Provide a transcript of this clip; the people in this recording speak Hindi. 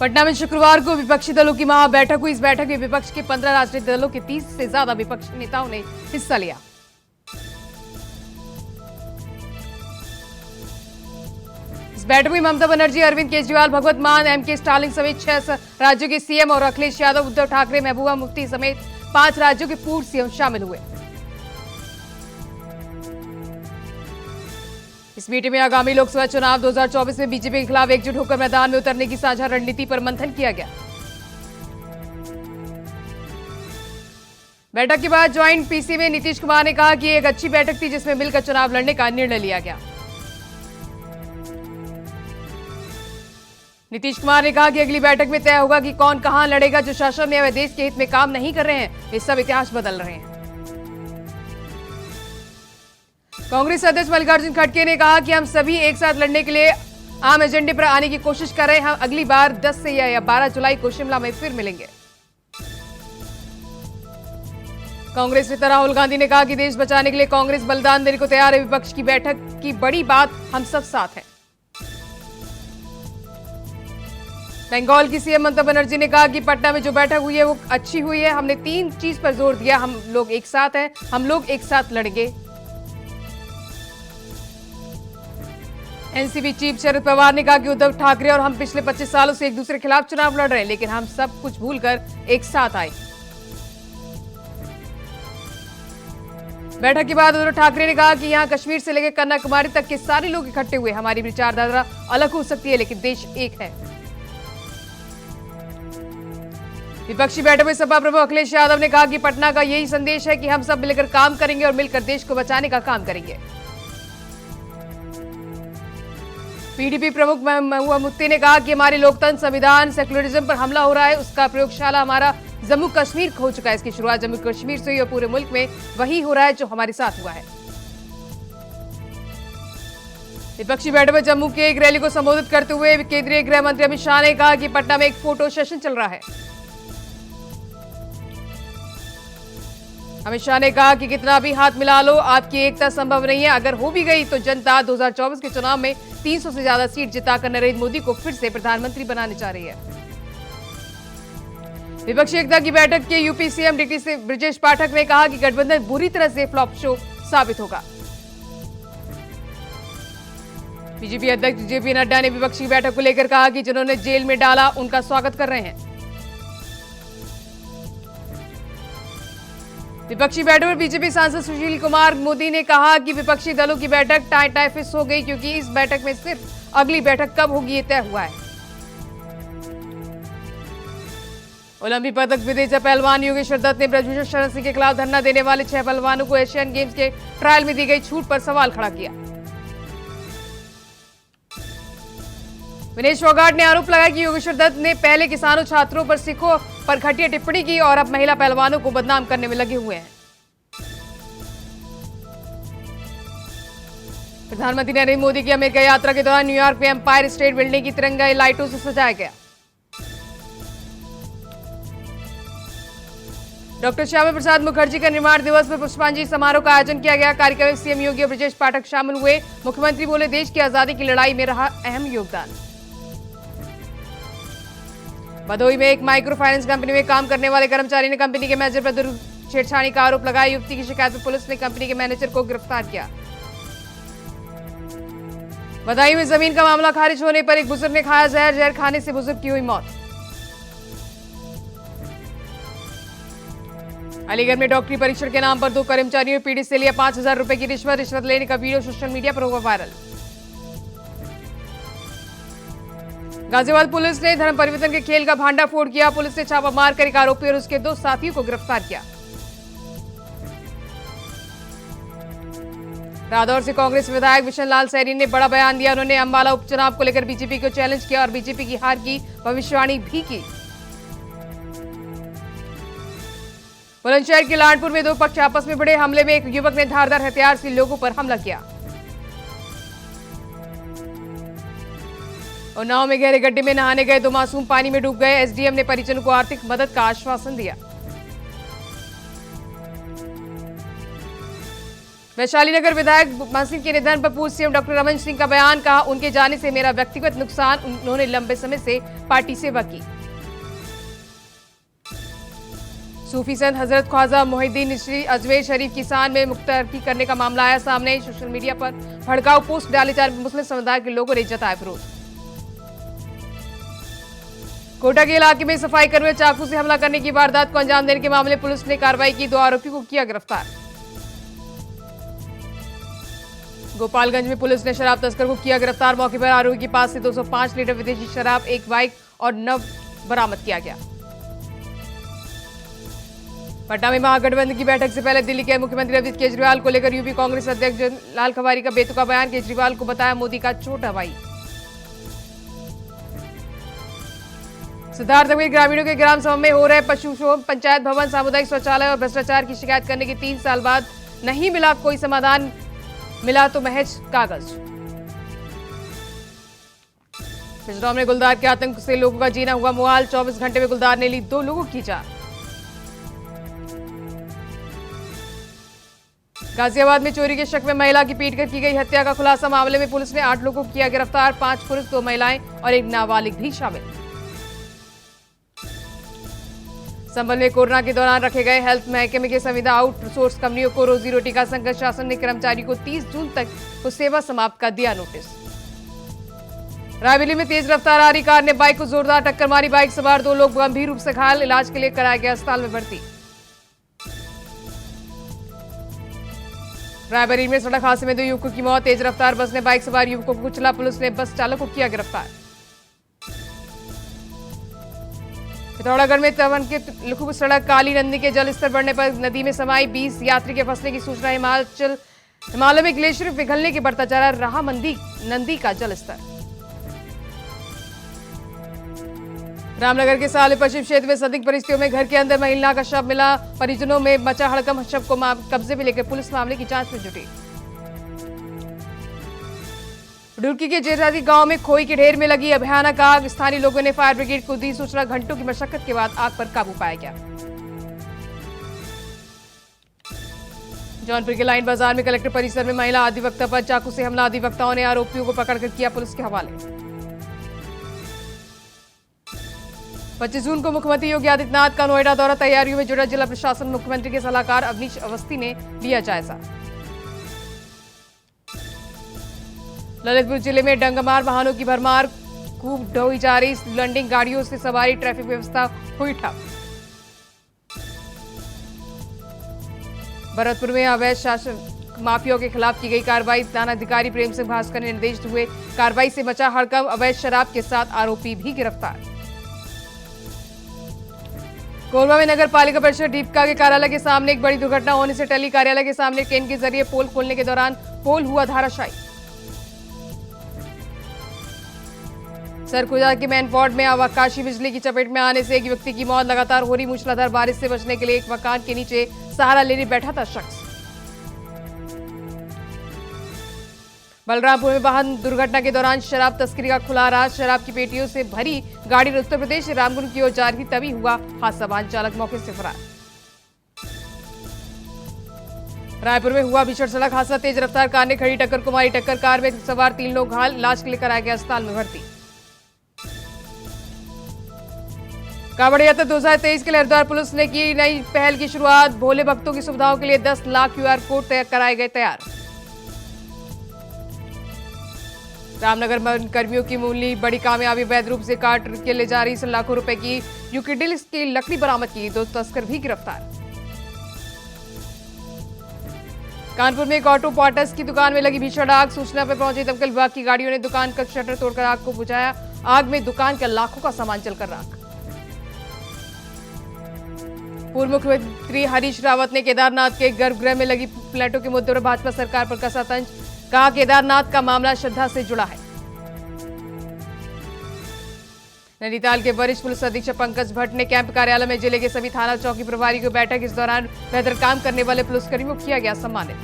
पटना में शुक्रवार को विपक्षी दलों की महा बैठक हुई। इस बैठक में विपक्ष के 15 राजनीतिक दलों के 30 से ज्यादा विपक्षी नेताओं ने हिस्सा लिया। इस बैठक में ममता बनर्जी, अरविंद केजरीवाल, भगवत मान, एमके स्टालिन समेत 6 राज्यों के सीएम और अखिलेश यादव, उद्धव ठाकरे, महबूबा मुफ्ती समेत 5 राज्यों के पूर्व सीएम शामिल हुए। इस मीटिंग में आगामी लोकसभा चुनाव 2024 में बीजेपी के खिलाफ एकजुट होकर मैदान में उतरने की साझा रणनीति पर मंथन किया गया। बैठक के बाद ज्वाइंट पीसी में नीतीश कुमार ने कहा कि एक अच्छी बैठक थी जिसमें मिलकर चुनाव लड़ने का निर्णय लिया गया। नीतीश कुमार ने कहा कि अगली बैठक में तय होगा कि कौन कहां लड़ेगा। जो शासन में वे देश के हित में काम नहीं कर रहे हैं, वे सब इतिहास बदल रहे हैं। कांग्रेस अध्यक्ष मल्लिकार्जुन खड़गे ने कहा कि हम सभी एक साथ लड़ने के लिए आम एजेंडे पर आने की कोशिश कर रहे हैं। हम अगली बार 10 से या 12 जुलाई को शिमला में फिर मिलेंगे। कांग्रेस नेता राहुल गांधी ने कहा कि देश बचाने के लिए कांग्रेस बलिदान देने को तैयार है। विपक्ष की बैठक की बड़ी बात, हम सब साथ हैं। बंगाल की सीएम ममता बनर्जी ने कहा कि पटना में जो बैठक हुई है वो अच्छी हुई है। हमने 3 चीज पर जोर दिया, हम लोग एक साथ हैं, हम लोग एक साथ लड़ेंगे। एनसीपी चीफ शरद पवार ने कहा कि उद्धव ठाकरे और हम पिछले 25 सालों से एक दूसरे के खिलाफ चुनाव लड़ रहे हैं, लेकिन हम सब कुछ भूलकर एक साथ आए। बैठक के बाद उद्धव ठाकरे ने कहा कि यहां कश्मीर से लेकर कन्याकुमारी तक के सारे लोग इकट्ठे हुए। हमारी विचारधारा अलग हो सकती है, लेकिन देश एक है। विपक्षी बैठक में सपा प्रमुख अखिलेश यादव ने कहा कि पटना का यही संदेश है कि हम सब मिलकर काम करेंगे और मिलकर देश को बचाने का काम करेंगे। पीडीपी प्रमुख महबूबा मुफ्ती ने कहा कि हमारे लोकतंत्र, संविधान, सेक्युलरिज्म पर हमला हो रहा है। उसका प्रयोगशाला हमारा जम्मू कश्मीर हो चुका है। इसकी शुरुआत जम्मू कश्मीर से हुई और पूरे मुल्क में वही हो रहा है जो हमारे साथ हुआ है। विपक्षी बैठक में जम्मू के एक रैली को संबोधित करते हुए केंद्रीय गृह मंत्री अमित शाह ने कहा कि पटना में एक फोटो सेशन चल रहा है। अमित शाह ने कहा कि कितना भी हाथ मिला लो, आपकी एकता संभव नहीं है। अगर हो भी गई तो जनता 2024 के चुनाव में 300 से ज्यादा सीट जिताकर नरेंद्र मोदी को फिर से प्रधानमंत्री बनाने जा रही है। विपक्षी एकता की बैठक के यूपी सीएम डीटी से ब्रजेश पाठक ने कहा कि गठबंधन बुरी तरह से फ्लॉप शो साबित होगा। बीजेपी अध्यक्ष जेपी नड्डा ने विपक्षी बैठक को लेकर कहा कि जिन्होंने जेल में डाला उनका स्वागत कर रहे हैं। विपक्षी बैठक पर बीजेपी सांसद सुशील कुमार मोदी ने कहा कि विपक्षी दलों की बैठक टाइफिस हो गई, क्योंकि इस बैठक में सिर्फ अगली बैठक कब होगी ये तय हुआ है। ओलंपिक पदक विजेता पहलवान योगेश्वर दत्त ने ब्रजभूषण शरण सिंह के खिलाफ धरना देने वाले 6 पहलवानों को एशियन गेम्स के ट्रायल में दी गई छूट पर सवाल खड़ा किया। विनेश फोगाट ने आरोप लगाया कि योगेश्वर दत्त ने पहले किसानों, छात्रों पर सिखों पर घटिया टिप्पणी की और अब महिला पहलवानों को बदनाम करने में लगे हुए हैं। प्रधानमंत्री नरेंद्र मोदी की अमेरिका यात्रा के दौरान न्यूयॉर्क में एम्पायर स्टेट बिल्डिंग की तिरंगा लाइटों से सजाया गया। डॉक्टर श्यामा प्रसाद मुखर्जी का निर्माण दिवस पर पुष्पांजलि समारोह का आयोजन किया गया। कार्यक्रम में सीएम योगी और ब्रजेश पाठक शामिल हुए। मुख्यमंत्री बोले, देश की आजादी की लड़ाई में रहा अहम योगदान। भदोही में एक माइक्रो फाइनेंस कंपनी में काम करने वाले कर्मचारी ने कंपनी के मैनेजर पर छेड़छाड़ी का आरोप लगाया। युवती की शिकायत पर पुलिस ने कंपनी के मैनेजर को गिरफ्तार किया। बदायूं में जमीन का मामला खारिज होने पर एक बुजुर्ग ने खाया जहर। जहर खाने से बुजुर्ग की हुई मौत। अलीगढ़ में डॉक्टरी परीक्षण के नाम पर 2 कर्मचारियों ने पीड़ित से लिया 5000 रुपए की रिश्वत। रिश्वत लेने का वीडियो सोशल मीडिया पर हुआ वायरल। गाजियाबाद पुलिस ने धर्म परिवर्तन के खेल का भांडाफोड़ किया। पुलिस ने छापा मारकर एक आरोपी और उसके 2 साथियों को गिरफ्तार किया। रादौर से कांग्रेस विधायक विशन लाल सैनी ने बड़ा बयान दिया। उन्होंने अंबाला उपचुनाव को लेकर बीजेपी को चैलेंज किया और बीजेपी की हार की भविष्यवाणी भी की। बुलंदशहर के लाडपुर में 2 पक्ष आपस में भिड़े। हमले में एक युवक ने धारदार हथियार से लोगों पर हमला किया। उन्नाव में गहरे गड्ढे में नहाने गए 2 मासूम पानी में डूब गए। एसडीएम ने परिजनों को आर्थिक मदद का आश्वासन दिया। वैशाली नगर विधायक महसिन के निधन पर पूर्व सीएम डॉक्टर रमन सिंह का बयान, कहा उनके जाने से मेरा व्यक्तिगत नुकसान, उन्होंने लंबे समय से पार्टी सेवा की। सूफी संत हजरत ख्वाजा मोहिद्दीन चिश्ती अजमेर शरीफ की शान में मुख्तरकी करने का मामला आया सामने। सोशल मीडिया पर भड़काऊ पोस्ट डाले जा रहे मुस्लिम समुदाय के लोगों ने जताया विरोध। कोटा के इलाके में सफाई कर्मियों चाकू से हमला करने की वारदात को अंजाम देने के मामले पुलिस ने कार्रवाई की, 2 आरोपियों को किया गिरफ्तार। गोपालगंज में पुलिस ने शराब तस्कर को किया गिरफ्तार, मौके पर आरोपी के पास से 205 लीटर विदेशी शराब, 1 बाइक और 9 बरामद किया गया। पटना में महागठबंधन की बैठक से पहले दिल्ली के मुख्यमंत्री अरविंद केजरीवाल को लेकर यूपी कांग्रेस अध्यक्ष लाल खवारी का बेतुका बयान, केजरीवाल को बताया मोदी का छोटा भाई। सिद्धार्थनगर में ग्रामीणों के ग्राम सभा में हो रहे पशुशोम, पंचायत भवन, सामुदायिक शौचालय और भ्रष्टाचार की शिकायत करने के 3 साल बाद नहीं मिला कोई समाधान, मिला तो महज कागज। पिछड़ों में गुलदार के आतंक से लोगों का जीना हुआ मुहाल, 24 घंटे में गुलदार ने ली 2 लोगों की जान। गाजियाबाद में चोरी के शक में महिला की पीटकर की गई हत्या का खुलासा, मामले में पुलिस ने 8 लोगों को किया गिरफ्तार, 5 पुरुष, 2 महिलाएं और 1 नाबालिग भी शामिल। संभल में कोरोना के दौरान रखे गए हेल्थ महकमे के संविदा आउटसोर्स कंपनियों को रोजी रोटी का संकट, शासन ने कर्मचारी को 30 जून तक को सेवा समाप्त कर दिया नोटिस। रायबरेली में तेज रफ्तार आ रही कार ने बाइक को जोरदार टक्कर मारी, बाइक सवार 2 लोग गंभीर रूप से घायल, इलाज के लिए कराया गया अस्पताल में भर्ती। रायबरेली में सड़क हादसे में 2 युवकों की मौत, तेज रफ्तार बस ने बाइक सवार युवकों को कुचला, पुलिस ने बस चालक को किया गिरफ्तार। पिथौरागढ़ में तवन के लखुब सड़क काली नदी के जलस्तर बढ़ने पर नदी में समाई, 20 यात्री के फंसने की सूचना, हिमालय में ग्लेशियर पिघलने के बढ़ता जा रहा नंदी का जलस्तर। रामनगर के साले पश्चिम क्षेत्र में संदिग्ध परिस्थितियों में घर के अंदर महिला का शव मिला, परिजनों में मचा हड़कंप, शव को कब्जे में लेकर पुलिस मामले की जांच में जुटी। रुड़की के जेठादी गांव में खोई के ढेर में लगी भयानक आग, स्थानीय लोगों ने फायर ब्रिगेड को दी सूचना, घंटों की मशक्कत के बाद आग पर काबू पाया गया। जौनपुर के लाइन बाजार में कलेक्टर परिसर में महिला अधिवक्ता पर चाकू से हमला, अधिवक्ताओं ने आरोपियों को पकड़कर किया पुलिस के हवाले। 25 जून को मुख्यमंत्री योगी आदित्यनाथ का नोएडा दौरा, तैयारियों में जुड़ा जिला प्रशासन, मुख्यमंत्री के सलाहकार अवनीश अवस्थी ने लिया जायजा। ललितपुर जिले में डंगमार वाहनों की भरमार, खूब ढोई जा रही लैंडिंग गाड़ियों से सवारी, ट्रैफिक व्यवस्था हुई ठप। भरतपुर में अवैध शासन माफियाओं के खिलाफ की गई कार्रवाई, थानाधिकारी प्रेम सिंह भास्कर ने निर्देश दिए, कार्रवाई से बचा हड़कंप, अवैध शराब के साथ आरोपी भी गिरफ्तार। कोरबा में नगर पालिका परिषद डीपका के कार्यालय के सामने एक बड़ी दुर्घटना होने से टली, कार्यालय के सामने क्रेन के जरिए पोल खोलने के दौरान पोल हुआ धराशायी। सरगुजा के मैन वार्ड में आकाशीय बिजली की चपेट में आने से एक व्यक्ति की मौत, लगातार हो रही मूसलाधार बारिश से बचने के लिए एक मकान के नीचे सहारा लेने बैठा था शख्स। बलरामपुर में वाहन दुर्घटना के दौरान शराब तस्करी का खुला राज, शराब की पेटियों से भरी गाड़ी उत्तर प्रदेश से रामगुन की ओर जा रही तभी हुआ हादसा, वाहन चालक मौके से फरार। रायपुर में हुआ भीषण सड़क हादसा, तेज रफ्तार कार ने खड़ी टक्कर को मारी टक्कर, कार में सवार 3 लोग घायल, इलाज के लिए कराया गया अस्पताल में भर्ती। कांवड़ यात्रा 2023 के लिए हरिद्वार पुलिस ने की नई पहल की शुरुआत, भोले भक्तों की सुविधाओं के लिए 10 लाख QR कोड कराए गए तैयार। रामनगर में कर्मियों की मूली बड़ी कामयाबी, वैध रूप से काट के ले जा रही लाखों रुपए की यूकेटिल्स की लकड़ी बरामद की, 2 तस्कर भी गिरफ्तार। कानपुर में एक ऑटो पार्ट्स की दुकान में लगी भीषण आग, सूचना पर पहुंची दमकल विभाग की गाड़ियों ने दुकान का शटर तोड़कर आग को बुझाया, आग में दुकान का लाखों का सामान जलकर राख। पूर्व मुख्यमंत्री हरीश रावत ने केदारनाथ के गर्भगृह में लगी फ्लैटों के मुद्दे पर भाजपा सरकार पर कसा तंज, कहा केदारनाथ का मामला श्रद्धा से जुड़ा है। नैनीताल के वरिष्ठ पुलिस अधीक्षक पंकज भट्ट ने कैंप कार्यालय में जिले के सभी थाना चौकी प्रभारी को बैठक, इस दौरान बेहतर काम करने वाले पुलिसकर्मियों को किया गया सम्मानित।